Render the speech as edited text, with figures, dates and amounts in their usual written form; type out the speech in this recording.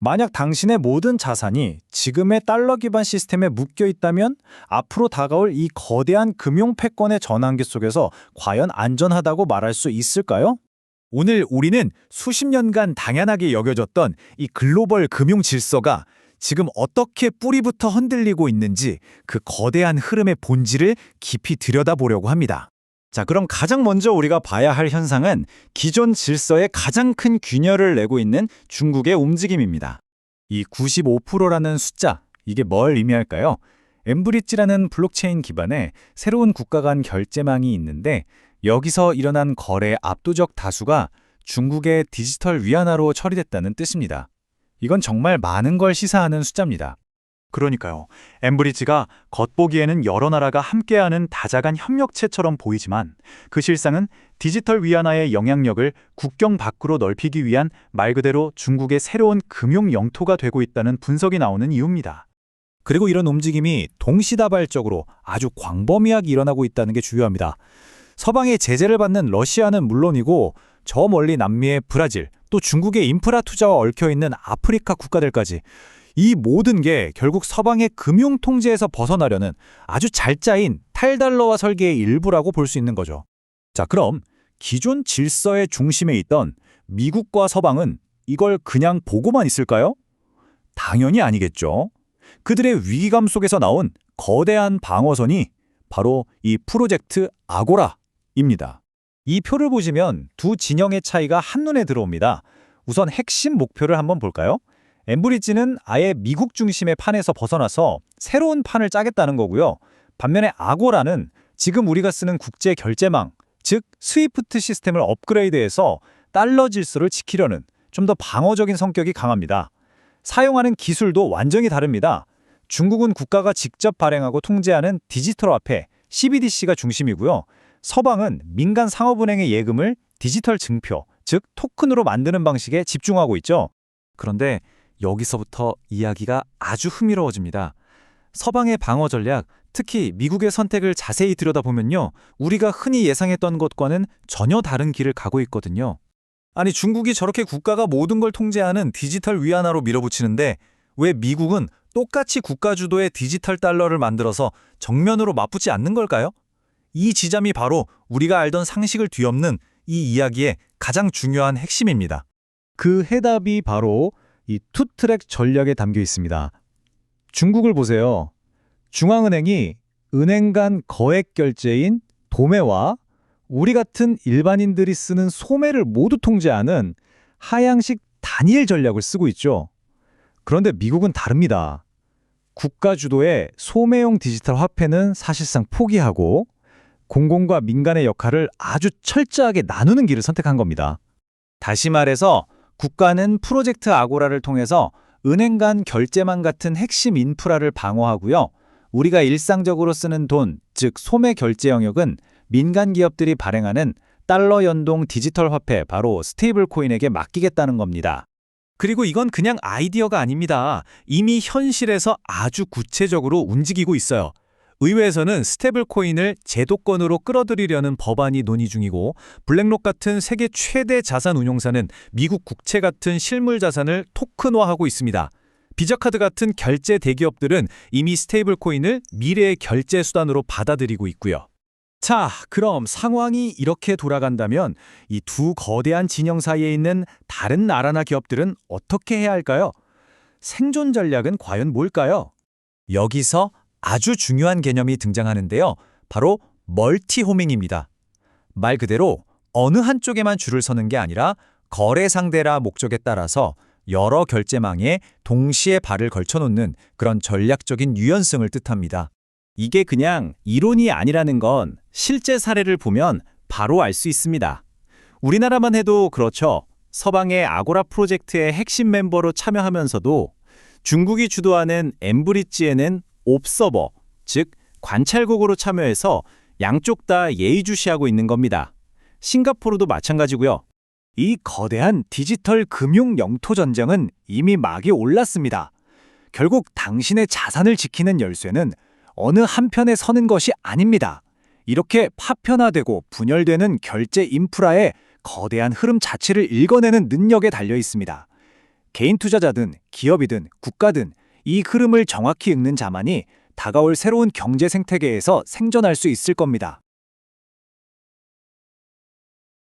만약 당신의 모든 자산이 지금의 달러 기반 시스템에 묶여 있다면 앞으로 다가올 이 거대한 금융 패권의 전환기 속에서 과연 안전하다고 말할 수 있을까요? 오늘 우리는 수십 년간 당연하게 여겨졌던 이 글로벌 금융 질서가 지금 어떻게 뿌리부터 흔들리고 있는지 그 거대한 흐름의 본질을 깊이 들여다보려고 합니다. 자, 그럼 가장 먼저 우리가 봐야 할 현상은 기존 질서에 가장 큰 균열을 내고 있는 중국의 움직임입니다. 이 95%라는 숫자, 이게 뭘 의미할까요? 엠브리지라는 블록체인 기반의 새로운 국가 간 결제망이 있는데 여기서 일어난 거래의 압도적 다수가 중국의 디지털 위안화로 처리됐다는 뜻입니다. 이건 정말 많은 걸 시사하는 숫자입니다. 그러니까요. 엠브리지가 겉보기에는 여러 나라가 함께하는 다자간 협력체처럼 보이지만 그 실상은 디지털 위안화의 영향력을 국경 밖으로 넓히기 위한 말 그대로 중국의 새로운 금융 영토가 되고 있다는 분석이 나오는 이유입니다. 그리고 이런 움직임이 동시다발적으로 아주 광범위하게 일어나고 있다는 게 중요합니다. 서방의 제재를 받는 러시아는 물론이고 저 멀리 남미의 브라질, 또 중국의 인프라 투자와 얽혀있는 아프리카 국가들까지 이 모든 게 결국 서방의 금융 통제에서 벗어나려는 아주 잘 짜인 탈달러화 설계의 일부라고 볼 수 있는 거죠. 자, 그럼 기존 질서의 중심에 있던 미국과 서방은 이걸 그냥 보고만 있을까요? 당연히 아니겠죠. 그들의 위기감 속에서 나온 거대한 방어선이 바로 이 프로젝트 아고라입니다. 이 표를 보시면 두 진영의 차이가 한눈에 들어옵니다. 우선 핵심 목표를 한번 볼까요? 엠브리지는 아예 미국 중심의 판에서 벗어나서 새로운 판을 짜겠다는 거고요. 반면에 아고라는 지금 우리가 쓰는 국제 결제망, 즉 스위프트 시스템을 업그레이드해서 달러 질서를 지키려는 좀 더 방어적인 성격이 강합니다. 사용하는 기술도 완전히 다릅니다. 중국은 국가가 직접 발행하고 통제하는 디지털 화폐, CBDC가 중심이고요. 서방은 민간 상업은행의 예금을 디지털 증표, 즉 토큰으로 만드는 방식에 집중하고 있죠. 그런데 여기서부터 이야기가 아주 흥미로워집니다. 서방의 방어 전략, 특히 미국의 선택을 자세히 들여다보면요. 우리가 흔히 예상했던 것과는 전혀 다른 길을 가고 있거든요. 아니, 중국이 저렇게 국가가 모든 걸 통제하는 디지털 위안화로 밀어붙이는데 왜 미국은 똑같이 국가 주도의 디지털 달러를 만들어서 정면으로 맞붙지 않는 걸까요? 이 지점이 바로 우리가 알던 상식을 뒤엎는 이 이야기의 가장 중요한 핵심입니다. 그 해답이 바로 이 투트랙 전략에 담겨 있습니다. 중국을 보세요. 중앙은행이 은행 간 거액 결제인 도매와 우리 같은 일반인들이 쓰는 소매를 모두 통제하는 하향식 단일 전략을 쓰고 있죠. 그런데 미국은 다릅니다. 국가 주도의 소매용 디지털 화폐는 사실상 포기하고 공공과 민간의 역할을 아주 철저하게 나누는 길을 선택한 겁니다. 다시 말해서 국가는 프로젝트 아고라를 통해서 은행 간 결제망 같은 핵심 인프라를 방어하고요. 우리가 일상적으로 쓰는 돈, 즉 소매 결제 영역은 민간 기업들이 발행하는 달러 연동 디지털 화폐, 바로 스테이블 코인에게 맡기겠다는 겁니다. 그리고 이건 그냥 아이디어가 아닙니다. 이미 현실에서 아주 구체적으로 움직이고 있어요. 의회에서는 스테이블 코인을 제도권으로 끌어들이려는 법안이 논의 중이고, 블랙록 같은 세계 최대 자산 운용사는 미국 국채 같은 실물 자산을 토큰화하고 있습니다. 비자카드 같은 결제 대기업들은 이미 스테이블 코인을 미래의 결제 수단으로 받아들이고 있고요. 자, 그럼 상황이 이렇게 돌아간다면 이 두 거대한 진영 사이에 있는 다른 나라나 기업들은 어떻게 해야 할까요? 생존 전략은 과연 뭘까요? 여기서 아주 중요한 개념이 등장하는데요. 바로 멀티호밍입니다. 말 그대로 어느 한쪽에만 줄을 서는 게 아니라 거래 상대라 목적에 따라서 여러 결제망에 동시에 발을 걸쳐놓는 그런 전략적인 유연성을 뜻합니다. 이게 그냥 이론이 아니라는 건 실제 사례를 보면 바로 알 수 있습니다. 우리나라만 해도 그렇죠. 서방의 아고라 프로젝트의 핵심 멤버로 참여하면서도 중국이 주도하는 엠브리지에는 옵서버, 즉 관찰국으로 참여해서 양쪽 다 예의주시하고 있는 겁니다. 싱가포르도 마찬가지고요. 이 거대한 디지털 금융 영토 전쟁은 이미 막이 올랐습니다. 결국 당신의 자산을 지키는 열쇠는 어느 한편에 서는 것이 아닙니다. 이렇게 파편화되고 분열되는 결제 인프라의 거대한 흐름 자체를 읽어내는 능력에 달려 있습니다. 개인 투자자든 기업이든 국가든 이 흐름을 정확히 읽는 자만이 다가올 새로운 경제 생태계에서 생존할 수 있을 겁니다.